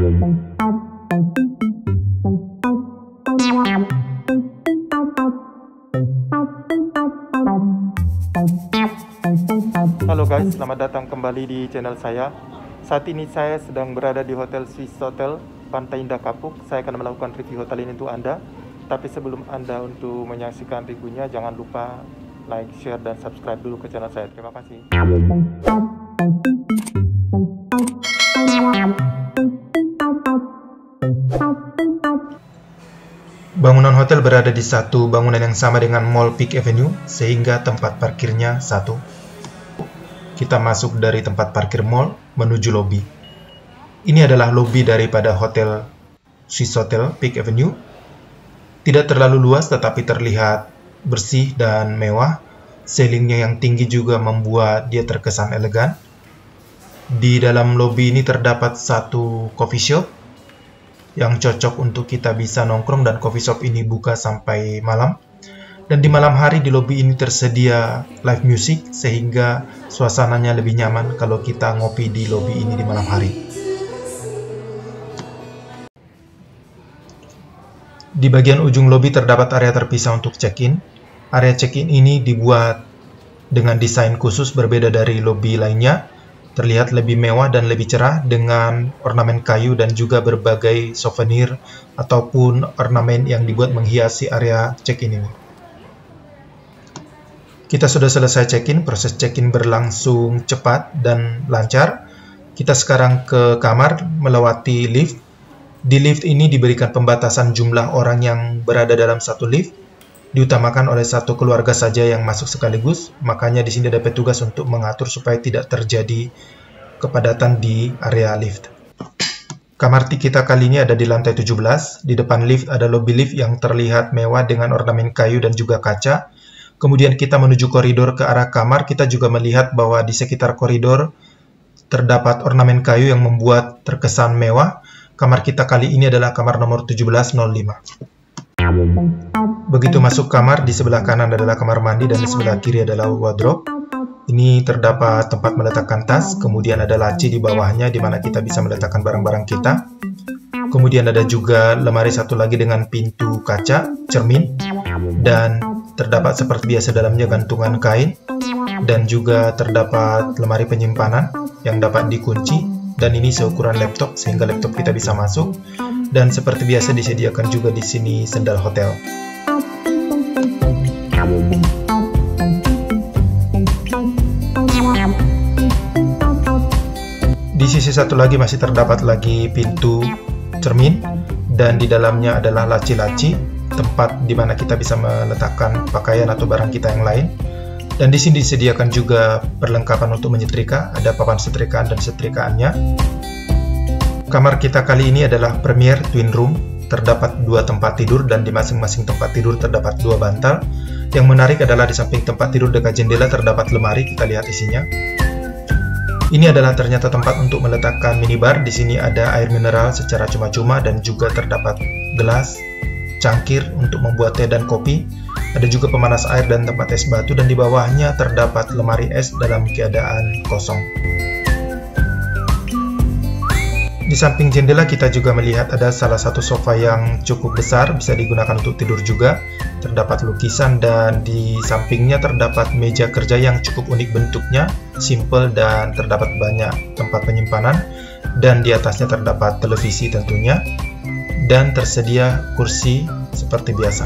Halo guys, selamat datang kembali di channel saya. Saat ini saya sedang berada di Hotel Swissôtel Pantai Indah Kapuk. Saya akan melakukan review hotel ini untuk Anda. Tapi sebelum Anda untuk menyaksikan reviewnya, jangan lupa like, share, dan subscribe dulu ke channel saya. Terima kasih. Bangunan hotel berada di satu bangunan yang sama dengan Mall Peak Avenue, sehingga tempat parkirnya satu. Kita masuk dari tempat parkir mall menuju lobi. Ini adalah lobi daripada Hotel Swissôtel Peak Avenue. Tidak terlalu luas tetapi terlihat bersih dan mewah. Ceilingnya yang tinggi juga membuat dia terkesan elegan. Di dalam lobi ini terdapat satu coffee shop yang cocok untuk kita bisa nongkrong, dan coffee shop ini buka sampai malam. Dan di malam hari di lobi ini tersedia live music sehingga suasananya lebih nyaman kalau kita ngopi di lobi ini di malam hari. Di bagian ujung lobi terdapat area terpisah untuk check-in. Area check-in ini dibuat dengan desain khusus berbeda dari lobi lainnya. Terlihat lebih mewah dan lebih cerah dengan ornamen kayu dan juga berbagai souvenir ataupun ornamen yang dibuat menghiasi area check-in ini. Kita sudah selesai check-in, proses check-in berlangsung cepat dan lancar. Kita sekarang ke kamar melewati lift. Di lift ini diberikan pembatasan jumlah orang yang berada dalam satu lift. Diutamakan oleh satu keluarga saja yang masuk sekaligus, makanya di sini ada petugas untuk mengatur supaya tidak terjadi kepadatan di area lift. Kamar kita kali ini ada di lantai 17. Di depan lift ada lobby lift yang terlihat mewah dengan ornamen kayu dan juga kaca. Kemudian kita menuju koridor ke arah kamar. Kita juga melihat bahwa di sekitar koridor terdapat ornamen kayu yang membuat terkesan mewah. Kamar kita kali ini adalah kamar nomor 1705. Begitu masuk kamar, di sebelah kanan adalah kamar mandi dan di sebelah kiri adalah wardrobe. Ini terdapat tempat meletakkan tas, kemudian ada laci di bawahnya di mana kita bisa meletakkan barang-barang kita. Kemudian ada juga lemari satu lagi dengan pintu kaca, cermin, dan terdapat seperti biasa dalamnya gantungan kain, dan juga terdapat lemari penyimpanan yang dapat dikunci, dan ini seukuran laptop sehingga laptop kita bisa masuk. Dan seperti biasa disediakan juga di sini sendal hotel. Di sisi satu lagi masih terdapat lagi pintu cermin, dan di dalamnya adalah laci-laci, tempat di mana kita bisa meletakkan pakaian atau barang kita yang lain. Dan di sini disediakan juga perlengkapan untuk menyetrika, ada papan setrikaan dan setrikaannya. Kamar kita kali ini adalah Premier Twin Room. Terdapat 2 tempat tidur dan di masing-masing tempat tidur terdapat 2 bantal. Yang menarik adalah di samping tempat tidur dekat jendela terdapat lemari, kita lihat isinya. Ini adalah ternyata tempat untuk meletakkan minibar. Di sini ada air mineral secara cuma-cuma dan juga terdapat gelas, cangkir untuk membuat teh dan kopi. Ada juga pemanas air dan tempat es batu, dan di bawahnya terdapat lemari es dalam keadaan kosong. Di samping jendela kita juga melihat ada salah satu sofa yang cukup besar, bisa digunakan untuk tidur juga. Terdapat lukisan dan di sampingnya terdapat meja kerja yang cukup unik bentuknya, simple dan terdapat banyak tempat penyimpanan. Dan di atasnya terdapat televisi tentunya, dan tersedia kursi seperti biasa.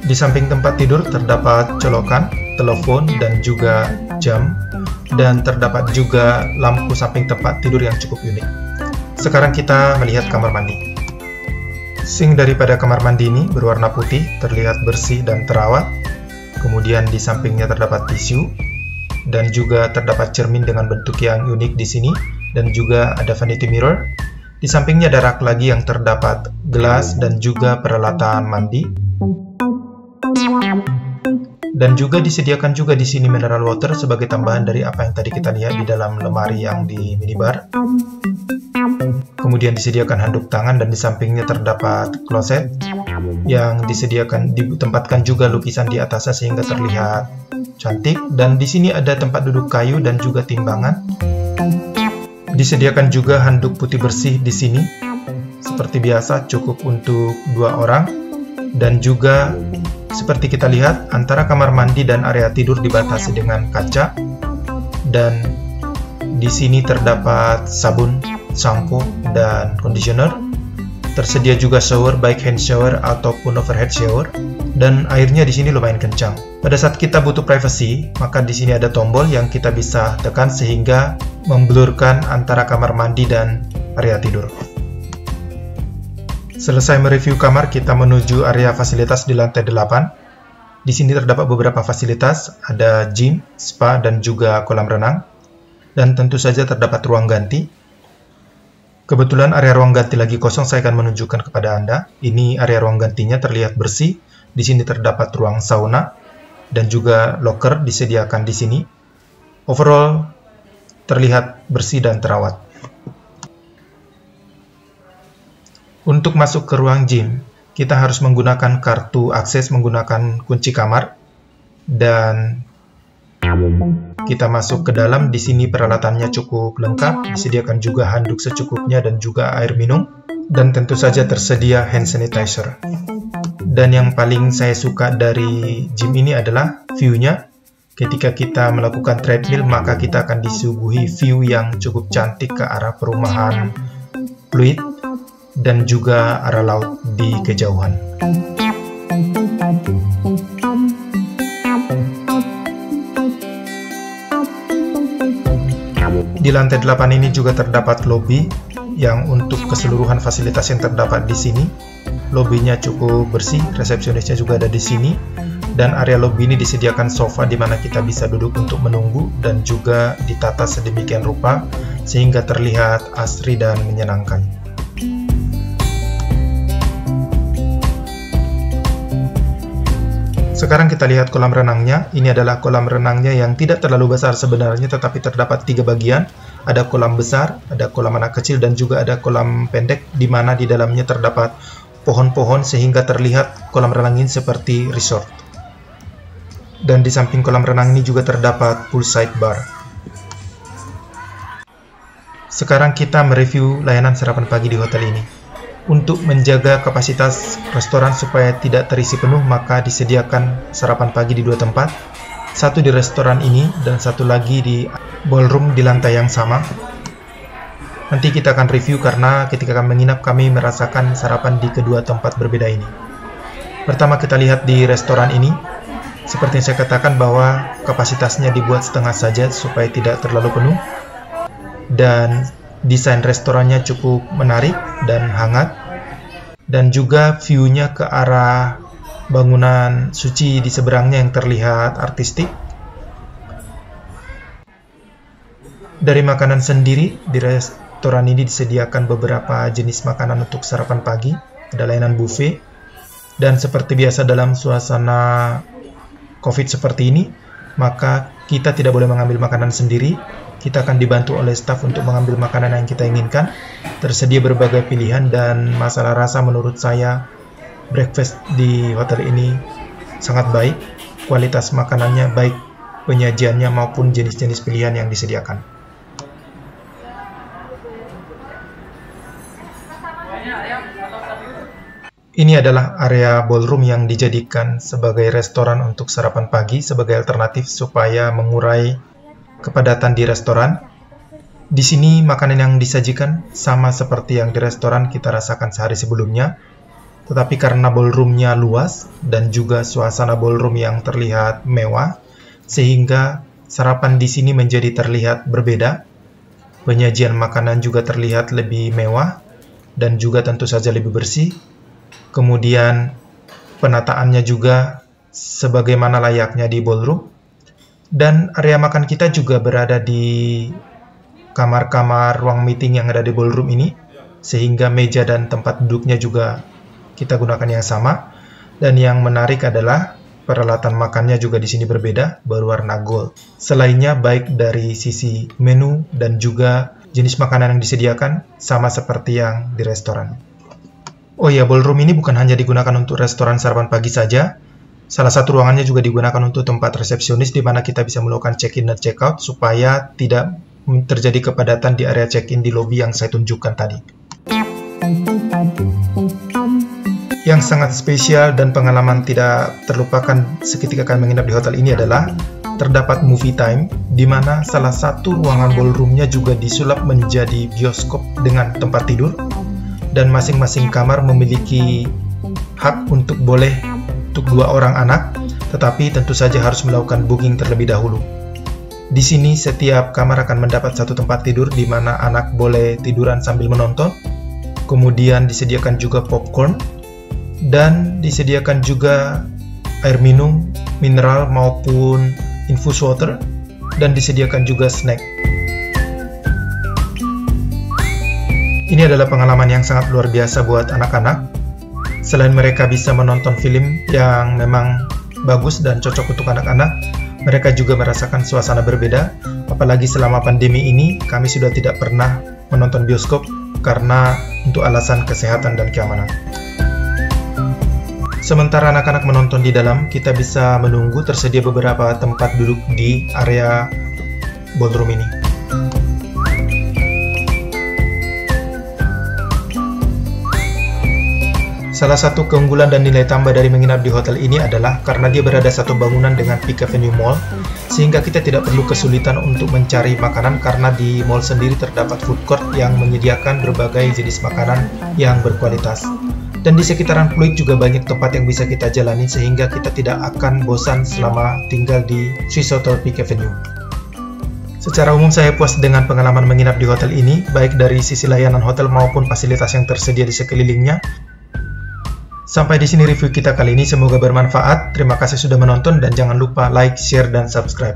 Di samping tempat tidur terdapat colokan, telepon, dan juga jam, dan terdapat juga lampu samping tempat tidur yang cukup unik. Sekarang kita melihat kamar mandi. Sink daripada kamar mandi ini berwarna putih, terlihat bersih dan terawat. Kemudian di sampingnya terdapat tisu, dan juga terdapat cermin dengan bentuk yang unik di sini, dan juga ada vanity mirror. Di sampingnya ada rak lagi yang terdapat gelas dan juga peralatan mandi. Dan juga disediakan juga di sini mineral water sebagai tambahan dari apa yang tadi kita lihat di dalam lemari yang di minibar. Kemudian disediakan handuk tangan dan di sampingnya terdapat kloset yang ditempatkan juga lukisan di atasnya sehingga terlihat cantik. Dan di sini ada tempat duduk kayu dan juga timbangan. Disediakan juga handuk putih bersih di sini. Seperti biasa cukup untuk 2 orang. Dan juga seperti kita lihat antara kamar mandi dan area tidur dibatasi dengan kaca. Dan di sini terdapat sabun, sampo, dan conditioner. Tersedia juga shower, baik hand shower ataupun overhead shower, dan airnya di sini lumayan kencang. Pada saat kita butuh privacy, maka di sini ada tombol yang kita bisa tekan sehingga memblurkan antara kamar mandi dan area tidur. Selesai mereview kamar, kita menuju area fasilitas di lantai 8. Di sini terdapat beberapa fasilitas, ada gym, spa, dan juga kolam renang. Dan tentu saja terdapat ruang ganti. Kebetulan area ruang ganti lagi kosong, saya akan menunjukkan kepada Anda. Ini area ruang gantinya terlihat bersih. Di sini terdapat ruang sauna dan juga locker disediakan di sini. Overall terlihat bersih dan terawat. Untuk masuk ke ruang gym, kita harus menggunakan kartu akses menggunakan kunci kamar dan kita masuk ke dalam. Di sini peralatannya cukup lengkap, disediakan juga handuk secukupnya dan juga air minum, dan tentu saja tersedia hand sanitizer. Dan yang paling saya suka dari gym ini adalah view-nya. Ketika kita melakukan treadmill, maka kita akan disuguhi view yang cukup cantik ke arah perumahan Pluit dan juga arah laut di kejauhan. Di lantai 8 ini juga terdapat lobby yang untuk keseluruhan fasilitas yang terdapat di sini. Lobbynya cukup bersih, resepsionisnya juga ada di sini. Dan area lobby ini disediakan sofa di mana kita bisa duduk untuk menunggu dan juga ditata sedemikian rupa sehingga terlihat asri dan menyenangkan. Sekarang kita lihat kolam renangnya. Ini adalah kolam renangnya yang tidak terlalu besar sebenarnya, tetapi terdapat 3 bagian. Ada kolam besar, ada kolam anak kecil, dan juga ada kolam pendek, di mana di dalamnya terdapat pohon-pohon sehingga terlihat kolam renang ini seperti resort. Dan di samping kolam renang ini juga terdapat poolside bar. Sekarang kita mereview layanan sarapan pagi di hotel ini. Untuk menjaga kapasitas restoran supaya tidak terisi penuh, maka disediakan sarapan pagi di 2 tempat. Satu di restoran ini dan satu lagi di ballroom di lantai yang sama. Nanti kita akan review karena ketika kami menginap kami merasakan sarapan di kedua tempat berbeda ini. Pertama kita lihat di restoran ini. Seperti yang saya katakan bahwa kapasitasnya dibuat setengah saja supaya tidak terlalu penuh. Dan desain restorannya cukup menarik dan hangat, dan juga view-nya ke arah bangunan suci di seberangnya yang terlihat artistik. Dari makanan sendiri, di restoran ini disediakan beberapa jenis makanan untuk sarapan pagi, ada layanan buffet, dan seperti biasa dalam suasana COVID seperti ini, maka kita tidak boleh mengambil makanan sendiri. Kita akan dibantu oleh staf untuk mengambil makanan yang kita inginkan. Tersedia berbagai pilihan dan masalah rasa menurut saya breakfast di hotel ini sangat baik. Kualitas makanannya baik penyajiannya maupun jenis-jenis pilihan yang disediakan. Ini adalah area ballroom yang dijadikan sebagai restoran untuk sarapan pagi sebagai alternatif supaya mengurai kepadatan di restoran. Di sini makanan yang disajikan sama seperti yang di restoran kita rasakan sehari sebelumnya, tetapi karena ballroomnya luas dan juga suasana ballroom yang terlihat mewah, sehingga sarapan di sini menjadi terlihat berbeda. Penyajian makanan juga terlihat lebih mewah dan juga tentu saja lebih bersih. Kemudian penataannya juga sebagaimana layaknya di ballroom. Dan area makan kita juga berada di kamar-kamar ruang meeting yang ada di ballroom ini, sehingga meja dan tempat duduknya juga kita gunakan yang sama. Dan yang menarik adalah Peralatan makannya juga di sini berbeda, berwarna gold. Selainnya baik dari sisi menu dan juga jenis makanan yang disediakan sama seperti yang di restoran. Oh ya, ballroom ini bukan hanya digunakan untuk restoran sarapan pagi saja. Salah satu ruangannya juga digunakan untuk tempat resepsionis di mana kita bisa melakukan check-in dan check-out supaya tidak terjadi kepadatan di area check-in di lobi yang saya tunjukkan tadi. Yang sangat spesial dan pengalaman tidak terlupakan seketika kami menginap di hotel ini adalah terdapat movie time, di mana salah satu ruangan ballroomnya juga disulap menjadi bioskop dengan tempat tidur, dan masing-masing kamar memiliki hak untuk boleh untuk 2 orang anak, tetapi tentu saja harus melakukan booking terlebih dahulu. Di sini setiap kamar akan mendapat satu tempat tidur di mana anak boleh tiduran sambil menonton, kemudian disediakan juga popcorn, dan disediakan juga air minum, mineral maupun infus water, dan disediakan juga snack. Ini adalah pengalaman yang sangat luar biasa buat anak-anak. Selain mereka bisa menonton film yang memang bagus dan cocok untuk anak-anak, mereka juga merasakan suasana berbeda. Apalagi selama pandemi ini, kami sudah tidak pernah menonton bioskop karena untuk alasan kesehatan dan keamanan. Sementara anak-anak menonton di dalam, kita bisa menunggu tersedia beberapa tempat duduk di area ballroom ini. Salah satu keunggulan dan nilai tambah dari menginap di hotel ini adalah karena dia berada satu bangunan dengan Peak Avenue Mall, sehingga kita tidak perlu kesulitan untuk mencari makanan karena di mall sendiri terdapat food court yang menyediakan berbagai jenis makanan yang berkualitas. Dan di sekitaran Pluit juga banyak tempat yang bisa kita jalani sehingga kita tidak akan bosan selama tinggal di Swiss Hotel Peak Avenue. Secara umum saya puas dengan pengalaman menginap di hotel ini, baik dari sisi layanan hotel maupun fasilitas yang tersedia di sekelilingnya. Sampai di sini review kita kali ini, semoga bermanfaat. Terima kasih sudah menonton dan jangan lupa like, share, dan subscribe.